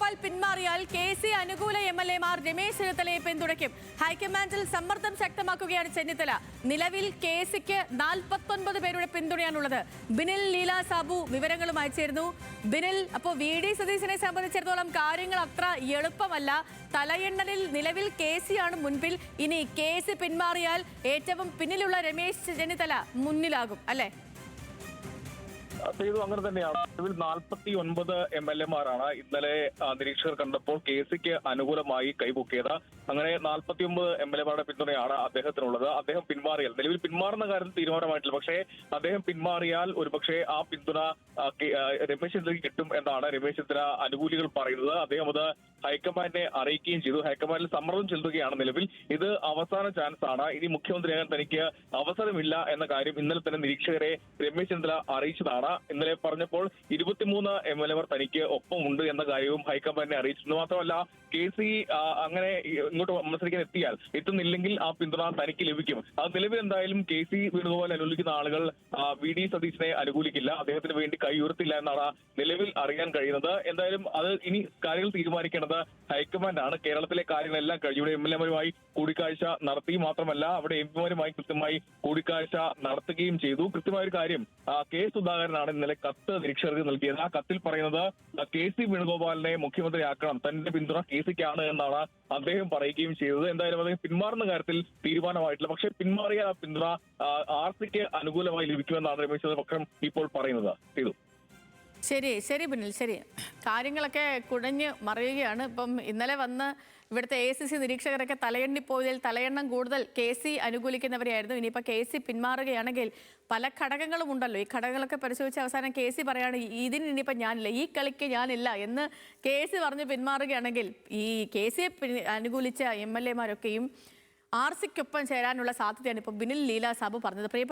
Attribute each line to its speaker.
Speaker 1: Venugopal പിന്മാറിയാൽ K C. അനുകൂല എം.എൽ.എമാർ രമേശ് ചെന്നിത്തലയെ പിന്തുണയ്ക്കും. ഹൈക്കമാൻഡിൽ സമ്മർദ്ദം ശക്തമാക്കുകയാണ് ചെന്നിത്തല. നിലവിൽ കെ.സിക്ക് 49 പേരുടെ പിന്തുണയാണുള്ളത്. ബിനിൽ ലീല സാബു വിവരങ്ങളുമായി ചേരുന്നു. ബിനിൽ, അപ്പോൾ വി.ഡി. സതീശനെ സംബന്ധിച്ചിടത്തോളം കാര്യങ്ങൾ അത്ര എളുപ്പമല്ല. തലയെണ്ണലിൽ നിലവിൽ കെ.സി ആണ് മുൻപിൽ. ഇനി കെ.സി പിന്മാറിയാൽ ഏറ്റവും പിന്നിലുള്ള രമേശ് ചെന്നിത്തല മുന്നിലാകും അല്ലേ?
Speaker 2: ചെയ്തു അങ്ങനെ തന്നെയാണ്. നിലവിൽ 49 എം.എൽ.എമാരാണ് ഇന്നലെ നിരീക്ഷകർ കണ്ടപ്പോൾ കെ.സിക്ക് അനുകൂലമായി കൈപൊക്കിയത്. അങ്ങനെ 49 എം.എൽ.എമാരുടെ പിന്തുണയാണ് അദ്ദേഹത്തിനുള്ളത്. അദ്ദേഹം പിന്മാറിയാൽ, നിലവിൽ പിന്മാറുന്ന കാര്യത്തിൽ തീരുമാനമായിട്ടില്ല, പക്ഷേ അദ്ദേഹം പിന്മാറിയാൽ ഒരുപക്ഷെ ആ പിന്തുണ രമേശ് ചെന്നിത്തലയ്ക്ക് കിട്ടും എന്നാണ് രമേശ് ചെന്നിത്തല അനുകൂലികൾ പറയുന്നത്. അദ്ദേഹം അത് ഹൈക്കമാൻഡിനെ അറിയിക്കുകയും ചെയ്തു. ഹൈക്കമാൻഡിൽ സമ്മർദ്ദം ചെലുത്തുകയാണ്. നിലവിൽ ഇത് അവസാന ചാൻസ് ആണ്, ഇനി മുഖ്യമന്ത്രിയാകാൻ തനിക്ക് അവസരമില്ല എന്ന കാര്യം ഇന്നലെ തന്നെ നിരീക്ഷകരെ രമേശ് ചെന്നിത്തല അറിയിച്ചതാണ്. ഇന്നലെ പറഞ്ഞപ്പോൾ 23 എം.എൽ.എമാർ തനിക്ക് ഒപ്പമുണ്ട് എന്ന കാര്യവും ഹൈക്കമാൻഡിനെ അറിയിച്ചിരുന്നു. മാത്രമല്ല കെ.സി അങ്ങനെ ഇങ്ങോട്ട് മത്സരിക്കാൻ എത്തുന്നില്ലെങ്കിൽ ആ പിന്തുണ തനിക്ക് ലഭിക്കും. അത് നിലവിൽ എന്തായാലും കെ.സി. വേണുഗോപാൽ അനുകൂലിക്കുന്ന ആളുകൾ വി.ഡി. സതീശനെ അനുകൂലിക്കില്ല, അദ്ദേഹത്തിന് വേണ്ടി കൈ ഉയർത്തില്ല എന്നാണ് നിലവിൽ അറിയാൻ കഴിയുന്നത്. എന്തായാലും അത് ഇനി കാര്യങ്ങൾ തീരുമാനിക്കേണ്ടത് ഹൈക്കമാൻഡാണ്. കേരളത്തിലെ കാര്യങ്ങളെല്ലാം കഴിഞ്ഞു. ഇവിടെ എം.എൽ.എമാരുമായി കൂടിക്കാഴ്ച നടത്തി, മാത്രമല്ല അവിടെ എം.പിമാരുമായി കൃത്യമായി കൂടിക്കാഴ്ച നടത്തുകയും ചെയ്തു. കൃത്യമായ ഒരു കാര്യം, കെ. സുധാകരനാണ് ഇന്നലെ കത്ത് നിരീക്ഷകർക്ക് നൽകിയത്. ആ കത്തിൽ പറയുന്നത് കെ.സി. വേണുഗോപാലിനെ മുഖ്യമന്ത്രിയാക്കണം, തന്റെ പിന്തുണ കെ.സിക്കാണ് എന്നാണ് അദ്ദേഹം പറയുകയും ചെയ്തത്. എന്തായാലും അദ്ദേഹം പിന്മാറുന്ന കാര്യത്തിൽ തീരുമാനമായിട്ടില്ല, പക്ഷേ പിന്മാറിയ ആ പിന്തുണ ആർ.സിക്ക് അനുകൂലമായി ലഭിക്കുമെന്നാണ് രമേശ് പക്ഷം ഇപ്പോൾ പറയുന്നത്. ചെയ്തു.
Speaker 1: ശരി ബിനിൽ, ശരി. കാര്യങ്ങളൊക്കെ കുഴഞ്ഞ് മറിയുകയാണ്. ഇപ്പം ഇന്നലെ വന്ന് ഇവിടുത്തെ ACC നിരീക്ഷകരൊക്കെ തലയെണ്ണിപ്പോയതിൽ തലയെണ്ണം കൂടുതൽ കെ.സി. അനുകൂലിക്കുന്നവരെയായിരുന്നു. ഇനിയിപ്പോൾ കെ.സി. പിന്മാറുകയാണെങ്കിൽ പല ഘടകങ്ങളും ഉണ്ടല്ലോ. ഈ ഘടകങ്ങളൊക്കെ പരിശോധിച്ച് അവസാനം കെ.സി. പറയാണ് ഇതിന് ഇനിയിപ്പോൾ ഞാനില്ല, ഈ കളിക്ക് ഞാനില്ല എന്ന് കെ.സി. പറഞ്ഞ് പിന്മാറുകയാണെങ്കിൽ ഈ കെ.സിയെ അനുകൂലിച്ച എം.എൽ.എമാരൊക്കെയും ആർ.സിക്കൊപ്പം ചേരാനുള്ള സാധ്യതയാണ് ഇപ്പോൾ ബിനിൽ ലീല സാബു പറഞ്ഞത്.